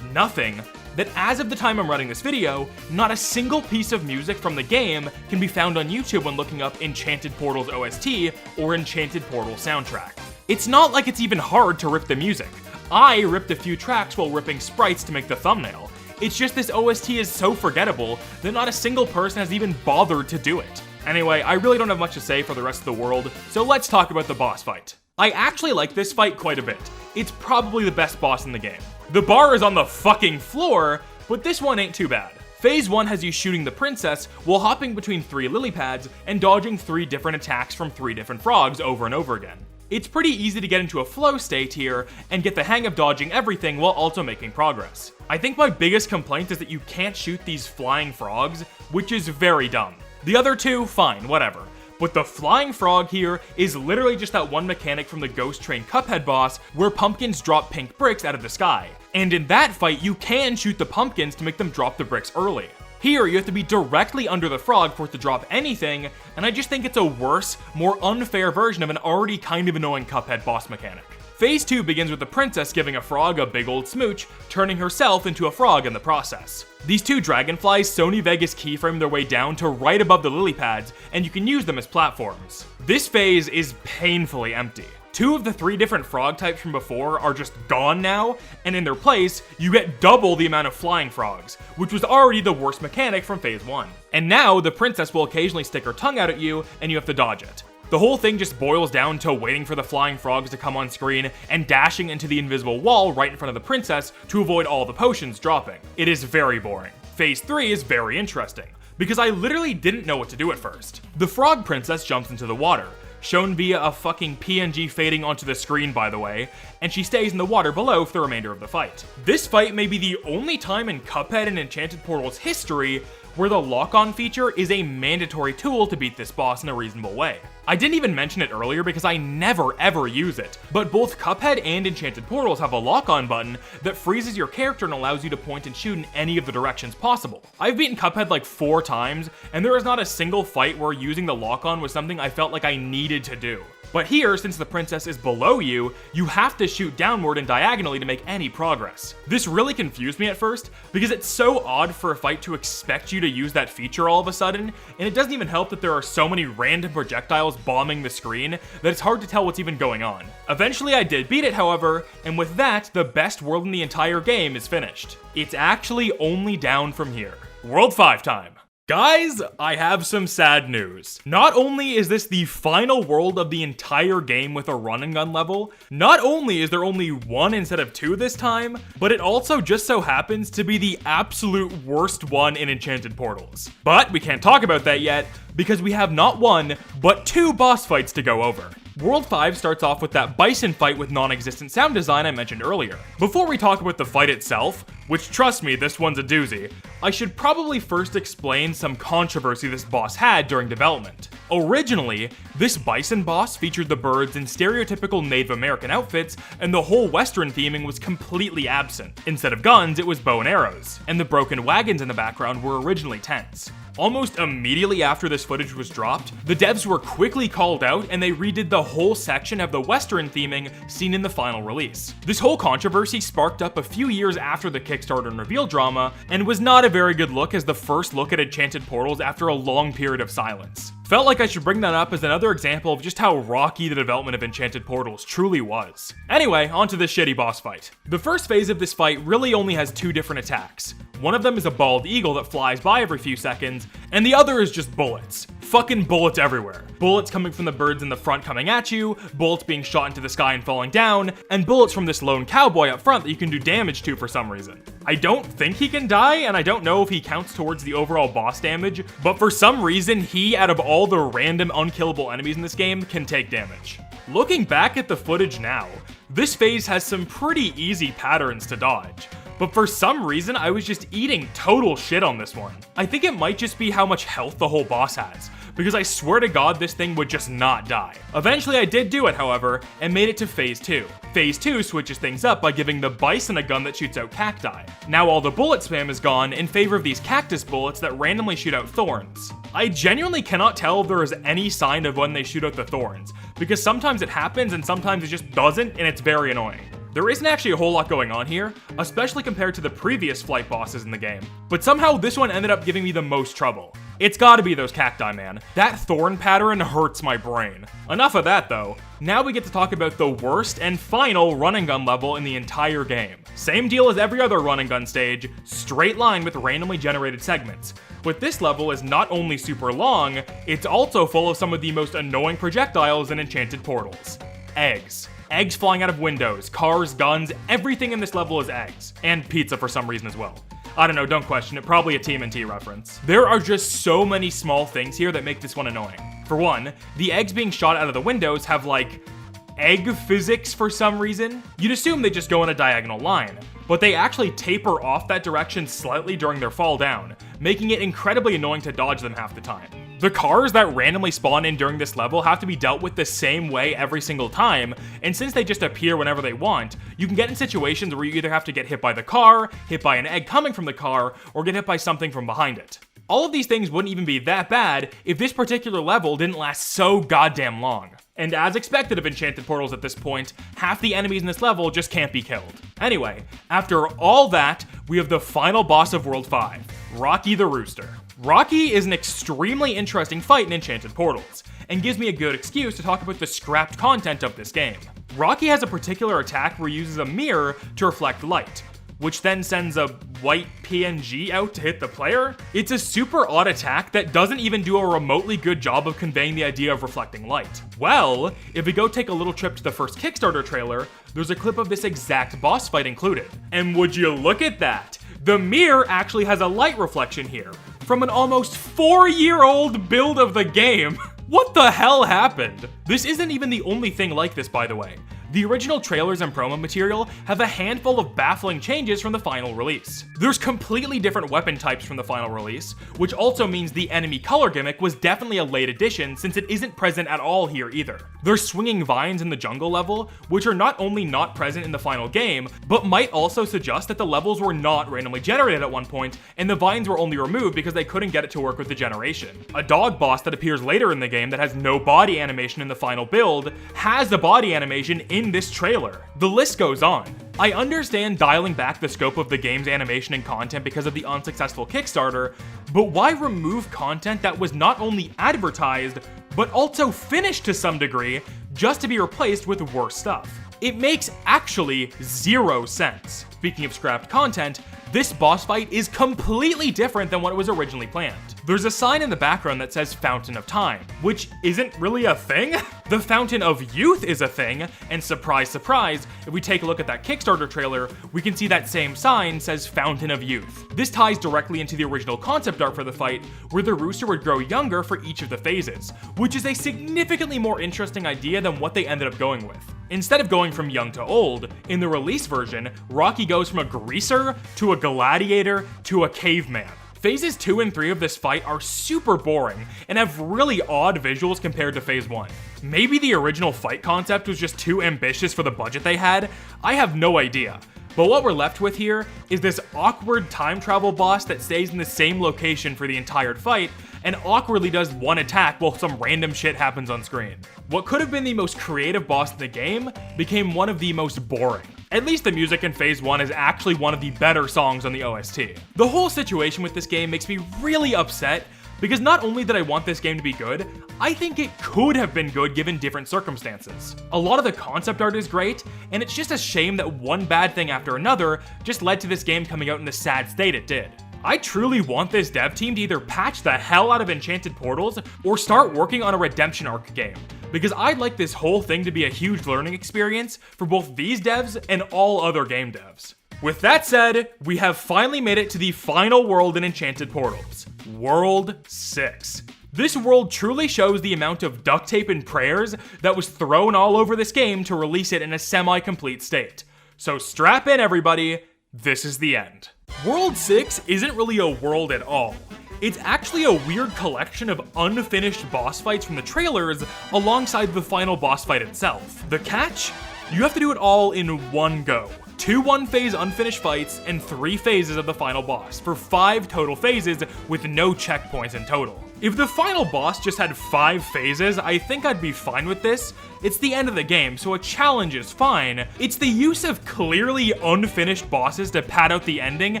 nothing that as of the time I'm writing this video, not a single piece of music from the game can be found on YouTube when looking up Enchanted Portals OST or Enchanted Portals soundtrack. It's not like it's even hard to rip the music. I ripped a few tracks while ripping sprites to make the thumbnail. It's just this OST is so forgettable that not a single person has even bothered to do it. Anyway, I really don't have much to say for the rest of the world, so let's talk about the boss fight. I actually like this fight quite a bit. It's probably the best boss in the game. The bar is on the fucking floor, but this one ain't too bad. Phase 1 has you shooting the princess while hopping between 3 lily pads and dodging 3 different attacks from 3 different frogs over and over again. It's pretty easy to get into a flow state here and get the hang of dodging everything while also making progress. I think my biggest complaint is that you can't shoot these flying frogs, which is very dumb. The other 2, fine, whatever. But the flying frog here is literally just that one mechanic from the Ghost Train Cuphead boss where pumpkins drop pink bricks out of the sky. And in that fight, you can shoot the pumpkins to make them drop the bricks early. Here, you have to be directly under the frog for it to drop anything, and I just think it's a worse, more unfair version of an already kind of annoying Cuphead boss mechanic. Phase 2 begins with the princess giving a frog a big old smooch, turning herself into a frog in the process. These 2 dragonflies Sony Vegas keyframe their way down to right above the lily pads, and you can use them as platforms. This phase is painfully empty. 2 of the 3 different frog types from before are just gone now, and in their place, you get double the amount of flying frogs, which was already the worst mechanic from phase 1. And now, the princess will occasionally stick her tongue out at you, and you have to dodge it. The whole thing just boils down to waiting for the flying frogs to come on screen and dashing into the invisible wall right in front of the princess to avoid all the potions dropping. It is very boring. Phase 3 is very interesting, because I literally didn't know what to do at first. The frog princess jumps into the water, shown via a fucking PNG fading onto the screen by the way, and she stays in the water below for the remainder of the fight. This fight may be the only time in Cuphead and Enchanted Portals history where the lock-on feature is a mandatory tool to beat this boss in a reasonable way. I didn't even mention it earlier because I never ever use it, but both Cuphead and Enchanted Portals have a lock-on button that freezes your character and allows you to point and shoot in any of the directions possible. I've beaten Cuphead like 4 times, and there is not a single fight where using the lock-on was something I felt like I needed to do. But here, since the princess is below you, you have to shoot downward and diagonally to make any progress. This really confused me at first, because it's so odd for a fight to expect you to use that feature all of a sudden, and it doesn't even help that there are so many random projectiles bombing the screen that it's hard to tell what's even going on. Eventually I did beat it, however, and with that, the best world in the entire game is finished. It's actually only down from here. World 5 time. Guys, I have some sad news. Not only is this the final world of the entire game with a run and gun level, not only is there only one instead of two this time, but it also just so happens to be the absolute worst one in Enchanted Portals. But we can't talk about that yet, because we have not one, but two boss fights to go over. World 5 starts off with that bison fight with non-existent sound design I mentioned earlier. Before we talk about the fight itself, which trust me, this one's a doozy, I should probably first explain some controversy this boss had during development. Originally, this bison boss featured the birds in stereotypical Native American outfits, and the whole Western theming was completely absent. Instead of guns, it was bow and arrows, and the broken wagons in the background were originally tents. Almost immediately after this footage was dropped, the devs were quickly called out and they redid the whole section of the Western theming seen in the final release. This whole controversy sparked up a few years after the Kickstarter and reveal drama, and was not a very good look as the first look at Enchanted Portals after a long period of silence. Felt like I should bring that up as another example of just how rocky the development of Enchanted Portals truly was. Anyway, onto this shitty boss fight. The first phase of this fight really only has two different attacks. One of them is a bald eagle that flies by every few seconds, and the other is just bullets. Fucking bullets everywhere. Bullets coming from the birds in the front coming at you, bullets being shot into the sky and falling down, and bullets from this lone cowboy up front that you can do damage to for some reason. I don't think he can die, and I don't know if he counts towards the overall boss damage, but for some reason he, out of all the random unkillable enemies in this game, can take damage. Looking back at the footage now, this phase has some pretty easy patterns to dodge. But for some reason, I was just eating total shit on this one. I think it might just be how much health the whole boss has, because I swear to God this thing would just not die. Eventually I did do it, however, and made it to phase 2. Phase 2 switches things up by giving the bison a gun that shoots out cacti. Now all the bullet spam is gone in favor of these cactus bullets that randomly shoot out thorns. I genuinely cannot tell if there is any sign of when they shoot out the thorns, because sometimes it happens and sometimes it just doesn't, and it's very annoying. There isn't actually a whole lot going on here, especially compared to the previous flight bosses in the game, but somehow this one ended up giving me the most trouble. It's gotta be those cacti, man. That thorn pattern hurts my brain. Enough of that though, now we get to talk about the worst and final run and gun level in the entire game. Same deal as every other run and gun stage, straight line with randomly generated segments. But this level is not only super long, it's also full of some of the most annoying projectiles in Enchanted Portals. Eggs. Eggs flying out of windows, cars, guns, everything in this level is eggs. And pizza for some reason as well. I don't know, don't question it, probably a TMNT reference. There are just so many small things here that make this one annoying. For one, the eggs being shot out of the windows have like egg physics for some reason. You'd assume they just go in a diagonal line, but they actually taper off that direction slightly during their fall down, making it incredibly annoying to dodge them half the time. The cars that randomly spawn in during this level have to be dealt with the same way every single time, and since they just appear whenever they want, you can get in situations where you either have to get hit by the car, hit by an egg coming from the car, or get hit by something from behind it. All of these things wouldn't even be that bad if this particular level didn't last so goddamn long. And as expected of Enchanted Portals at this point, half the enemies in this level just can't be killed. Anyway, after all that, we have the final boss of World 5, Rocky the Rooster. Rocky is an extremely interesting fight in Enchanted Portals, and gives me a good excuse to talk about the scrapped content of this game. Rocky has a particular attack where he uses a mirror to reflect light, which then sends a white PNG out to hit the player. It's a super odd attack that doesn't even do a remotely good job of conveying the idea of reflecting light. Well, if we go take a little trip to the first Kickstarter trailer, there's a clip of this exact boss fight included. And would you look at that? The mirror actually has a light reflection here, from an almost 4-year-old build of the game. What the hell happened? This isn't even the only thing like this, by the way. The original trailers and promo material have a handful of baffling changes from the final release. There's completely different weapon types from the final release, which also means the enemy color gimmick was definitely a late addition since it isn't present at all here either. There's swinging vines in the jungle level, which are not only not present in the final game, but might also suggest that the levels were not randomly generated at one point, and the vines were only removed because they couldn't get it to work with the generation. A dog boss that appears later in the game that has no body animation in the final build has a body animation in this trailer. The list goes on. I understand dialing back the scope of the game's animation and content because of the unsuccessful Kickstarter, but why remove content that was not only advertised, but also finished to some degree, just to be replaced with worse stuff? It makes actually zero sense. Speaking of scrapped content, this boss fight is completely different than what was originally planned. There's a sign in the background that says Fountain of Time, which isn't really a thing. The Fountain of Youth is a thing, and surprise, surprise, if we take a look at that Kickstarter trailer, we can see that same sign says Fountain of Youth. This ties directly into the original concept art for the fight, where the rooster would grow younger for each of the phases, which is a significantly more interesting idea than what they ended up going with. Instead of going from young to old, in the release version, Rocky goes from a greaser to a gladiator to a caveman. Phases 2 and 3 of this fight are super boring and have really odd visuals compared to phase 1. Maybe the original fight concept was just too ambitious for the budget they had? I have no idea. But what we're left with here is this awkward time travel boss that stays in the same location for the entire fight and awkwardly does one attack while some random shit happens on screen. What could have been the most creative boss in the game became one of the most boring. At least the music in phase 1 is actually one of the better songs on the OST. The whole situation with this game makes me really upset because not only did I want this game to be good, I think it could have been good given different circumstances. A lot of the concept art is great, and it's just a shame that one bad thing after another just led to this game coming out in the sad state it did. I truly want this dev team to either patch the hell out of Enchanted Portals or start working on a redemption arc game, because I'd like this whole thing to be a huge learning experience for both these devs and all other game devs. With that said, we have finally made it to the final world in Enchanted Portals, World 6. This world truly shows the amount of duct tape and prayers that was thrown all over this game to release it in a semi-complete state. So strap in everybody, this is the end. World 6 isn't really a world at all. It's actually a weird collection of unfinished boss fights from the trailers alongside the final boss fight itself. The catch? You have to do it all in one go. 2 one-phase unfinished fights and 3 phases of the final boss for 5 total phases with no checkpoints in total. If the final boss just had 5 phases, I think I'd be fine with this. It's the end of the game, so a challenge is fine. It's the use of clearly unfinished bosses to pad out the ending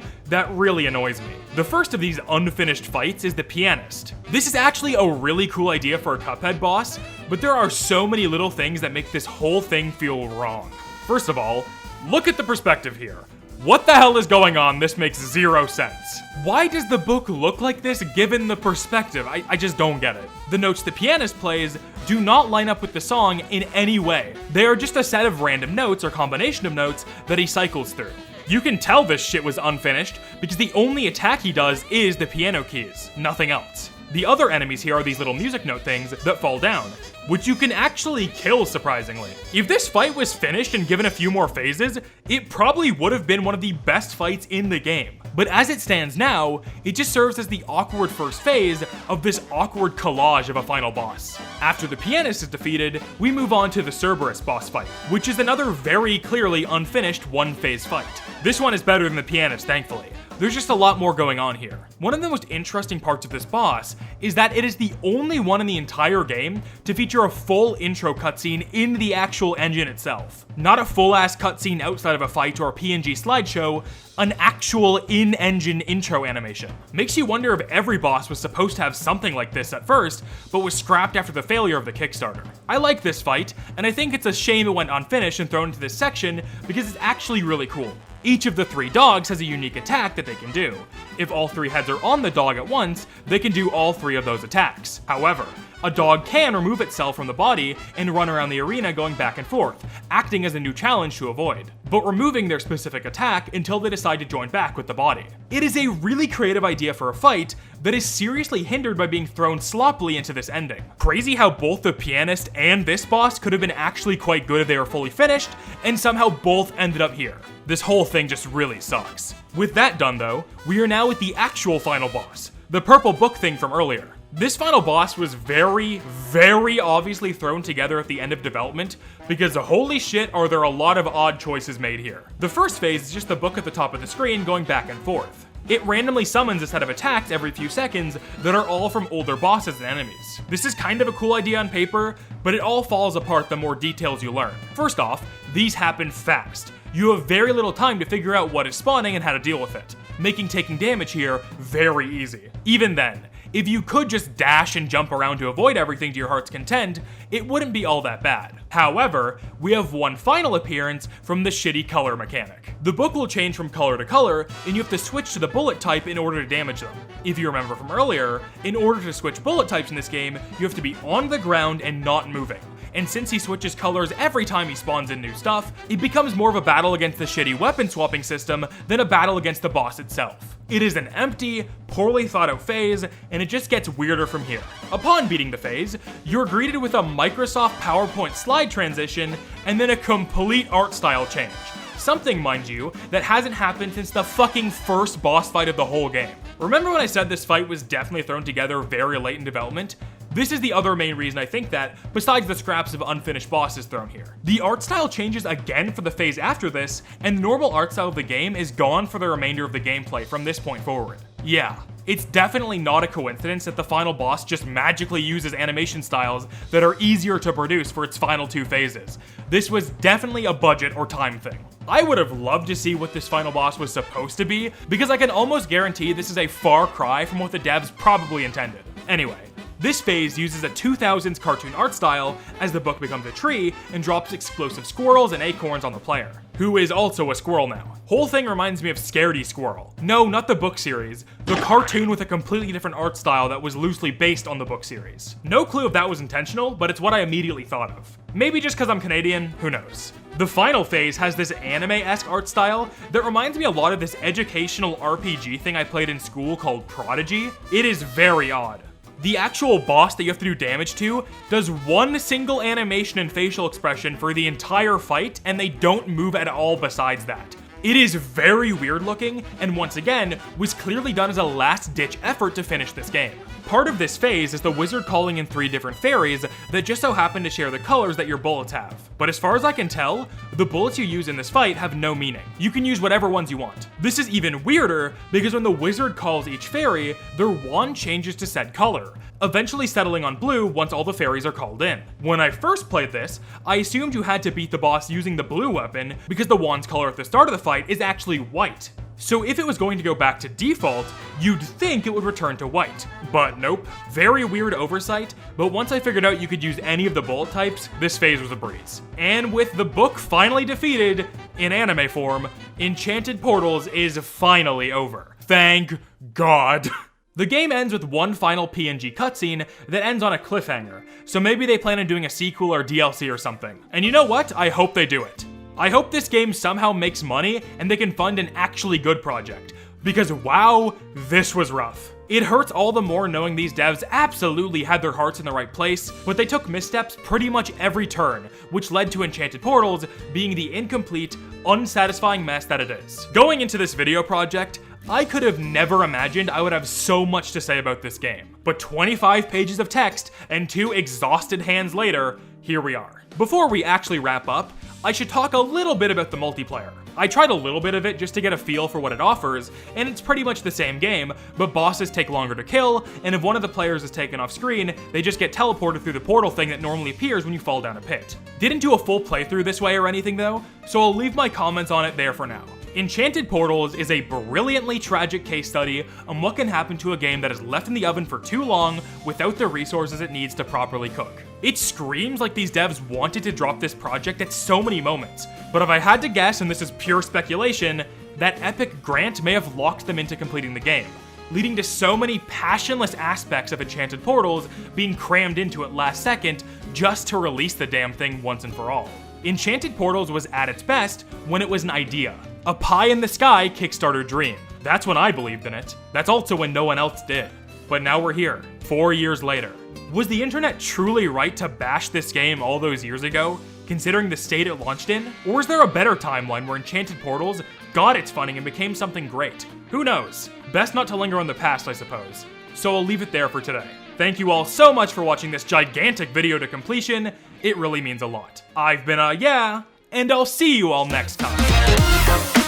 that really annoys me. The first of these unfinished fights is the pianist. This is actually a really cool idea for a Cuphead boss, but there are so many little things that make this whole thing feel wrong. First of all, look at the perspective here. What the hell is going on? This makes 0 sense. Why does the book look like this given the perspective? I just don't get it. The notes the pianist plays do not line up with the song in any way. They are just a set of random notes or combination of notes that he cycles through. You can tell this shit was unfinished because the only attack he does is the piano keys, nothing else. The other enemies here are these little music note things that fall down, which you can actually kill surprisingly. If this fight was finished and given a few more phases, it probably would have been one of the best fights in the game. But as it stands now, it just serves as the awkward first phase of this awkward collage of a final boss. After the pianist is defeated, we move on to the Cerberus boss fight, which is another very clearly unfinished one-phase fight. This one is better than the pianist, thankfully. There's just a lot more going on here. One of the most interesting parts of this boss is that it is the only one in the entire game to feature a full intro cutscene in the actual engine itself. Not a full-ass cutscene outside of a fight or a PNG slideshow, an actual in-engine intro animation. Makes you wonder if every boss was supposed to have something like this at first, but was scrapped after the failure of the Kickstarter. I like this fight, and I think it's a shame it went unfinished and thrown into this section because it's actually really cool. Each of the 3 dogs has a unique attack that they can do. If all 3 heads are on the dog at once, they can do all 3 of those attacks. However, a dog can remove itself from the body and run around the arena going back and forth, acting as a new challenge to avoid, but removing their specific attack until they decide to join back with the body. It is a really creative idea for a fight that is seriously hindered by being thrown sloppily into this ending. Crazy how both the pianist and this boss could have been actually quite good if they were fully finished, and somehow both ended up here. This whole thing just really sucks. With that done though, we are now at the actual final boss, the purple book thing from earlier. This final boss was very, very obviously thrown together at the end of development because holy shit are there a lot of odd choices made here. The first phase is just the book at the top of the screen going back and forth. It randomly summons a set of attacks every few seconds that are all from older bosses and enemies. This is kind of a cool idea on paper, but it all falls apart the more details you learn. First off, these happen fast. You have very little time to figure out what is spawning and how to deal with it, making taking damage here very easy. Even then, If you could just dash and jump around to avoid everything to your heart's content, it wouldn't be all that bad. However, we have one final appearance from the shitty color mechanic. The book will change from color to color, and you have to switch to the bullet type in order to damage them. If you remember from earlier, in order to switch bullet types in this game, you have to be on the ground and not moving. And since he switches colors every time he spawns in new stuff, it becomes more of a battle against the shitty weapon swapping system than a battle against the boss itself. It is an empty, poorly thought out phase, and it just gets weirder from here. Upon beating the phase, you're greeted with a Microsoft PowerPoint slide transition, and then a complete art style change. Something, mind you, that hasn't happened since the fucking first boss fight of the whole game. Remember when I said this fight was definitely thrown together very late in development? This is the other main reason I think that, besides the scraps of unfinished bosses thrown here. The art style changes again for the phase after this, and the normal art style of the game is gone for the remainder of the gameplay from this point forward. Yeah, it's definitely not a coincidence that the final boss just magically uses animation styles that are easier to produce for its final two phases. This was definitely a budget or time thing. I would have loved to see what this final boss was supposed to be, because I can almost guarantee this is a far cry from what the devs probably intended. Anyway, this phase uses a 2000s cartoon art style as the book becomes a tree and drops explosive squirrels and acorns on the player, who is also a squirrel now. Whole thing reminds me of Scaredy Squirrel. No, not the book series, the cartoon with a completely different art style that was loosely based on the book series. No clue if that was intentional, but it's what I immediately thought of. Maybe just because I'm Canadian, who knows. The final phase has this anime-esque art style that reminds me a lot of this educational RPG thing I played in school called Prodigy. It is very odd. The actual boss that you have to do damage to does one single animation and facial expression for the entire fight, and they don't move at all besides that. It is very weird looking, and once again, was clearly done as a last-ditch effort to finish this game. Part of this phase is the wizard calling in 3 different fairies that just so happen to share the colors that your bullets have. But as far as I can tell, the bullets you use in this fight have no meaning. You can use whatever ones you want. This is even weirder because when the wizard calls each fairy, their wand changes to said color, eventually settling on blue once all the fairies are called in. When I first played this, I assumed you had to beat the boss using the blue weapon because the wand's color at the start of the fight is actually white. So if it was going to go back to default, you'd think it would return to white. But nope, very weird oversight, but once I figured out you could use any of the bullet types, this phase was a breeze. And with the book finally defeated, in anime form, Enchanted Portals is finally over. Thank God. The game ends with one final PNG cutscene that ends on a cliffhanger, so maybe they plan on doing a sequel or DLC or something. And you know what? I hope they do it. I hope this game somehow makes money and they can fund an actually good project, because wow, this was rough. It hurts all the more knowing these devs absolutely had their hearts in the right place, but they took missteps pretty much every turn, which led to Enchanted Portals being the incomplete, unsatisfying mess that it is. Going into this video project, I could have never imagined I would have so much to say about this game. But 25 pages of text and 2 exhausted hands later, here we are. Before we actually wrap up, I should talk a little bit about the multiplayer. I tried a little bit of it just to get a feel for what it offers, and it's pretty much the same game, but bosses take longer to kill, and if one of the players is taken off screen, they just get teleported through the portal thing that normally appears when you fall down a pit. Didn't do a full playthrough this way or anything though, so I'll leave my comments on it there for now. Enchanted Portals is a brilliantly tragic case study on what can happen to a game that is left in the oven for too long without the resources it needs to properly cook. It screams like these devs wanted to drop this project at so many moments, but if I had to guess, and this is pure speculation, that epic grant may have locked them into completing the game, leading to so many passionless aspects of Enchanted Portals being crammed into it last second just to release the damn thing once and for all. Enchanted Portals was at its best when it was an idea. A pie-in-the-sky Kickstarter dream. That's when I believed in it. That's also when no one else did. But now we're here, 4 years later. Was the internet truly right to bash this game all those years ago, considering the state it launched in? Or is there a better timeline where Enchanted Portals got its funding and became something great? Who knows? Best not to linger on the past, I suppose. So I'll leave it there for today. Thank you all so much for watching this gigantic video to completion. It really means a lot. I've been yeah, and I'll see you all next time.